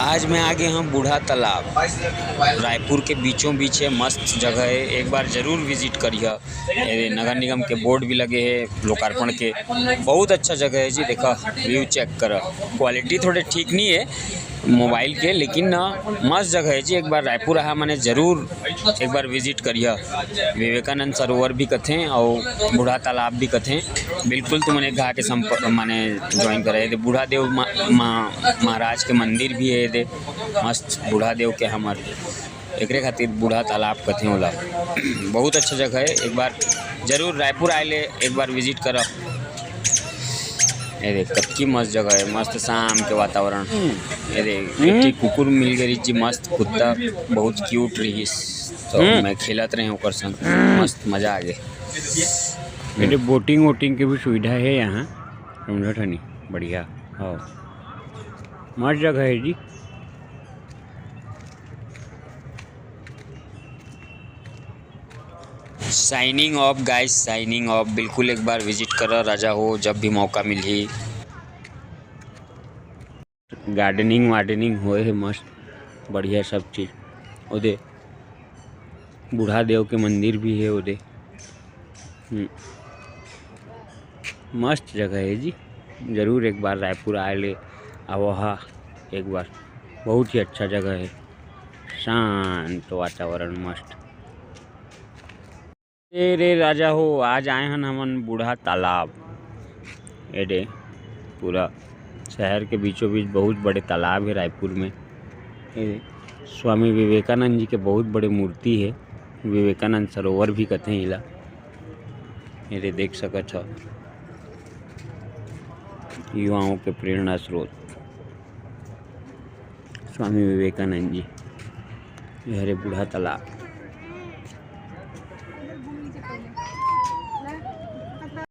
आज मैं आ गए हम बूढ़ा तालाब, रायपुर के बीचों बीच है। मस्त जगह है, एक बार ज़रूर विजिट करिए। नगर निगम के बोर्ड भी लगे हैं लोकार्पण के। बहुत अच्छा जगह है जी। देखा व्यू चेक करो। क्वालिटी थोड़े ठीक नहीं है मोबाइल के, लेकिन ना मस्त जगह है जी। एक बार रायपुर आया मैंने ज़रूर एक बार विजिट करिए। विवेकानंद सरोवर भी कथें और बूढ़ा तालाब भी कथें। बिल्कुल तुमने कहा कि संपर्क माने ज्वाइन करे। बूढ़ा देव महाराज के मंदिर भी है। दे मस्त बूढ़ा देव के हमर एकरे खातिर बूढ़ा तालाब कथें ओला। बहुत अच्छा जगह है, एक बार जरूर रायपुर आए ले एक बार विजिट करो। ये देख कतकी मस्त जगह है, मस्त शाम के वातावरण। ये देख एक कुकुर मिल गई जी, मस्त कुत्ता बहुत क्यूट रही, तो मैं खेलत रहे ओकर संग, मस्त मजा आ गए। मेरे बोटिंग वोटिंग की भी सुविधा है यहाँ, समझा था नहीं, बढ़िया। हाँ मस्त जगह है जी। Signing off guys, signing off. बिल्कुल एक बार विजिट करो राजा हो जब भी मौका मिली। गार्डनिंग वार्डनिंग होए है मस्त बढ़िया सब चीज़। ओदे बूढ़ा देव के मंदिर भी है ओदे। मस्त जगह है जी, ज़रूर एक बार रायपुर आए ले आवहा एक बार। बहुत ही अच्छा जगह है, शांत वातावरण मस्त। रे राजा हो, आज आए हैं हमन बूढ़ा तालाब। एडे पूरा शहर के बीचों बीच बहुत बड़े तालाब है रायपुर में। स्वामी विवेकानंद जी के बहुत बड़े मूर्ति है। विवेकानंद सरोवर भी कहते हैं इला। ये देख सकत हो, युवाओं के प्रेरणा स्रोत स्वामी विवेकानंद जी। यह है बूढ़ा तालाब।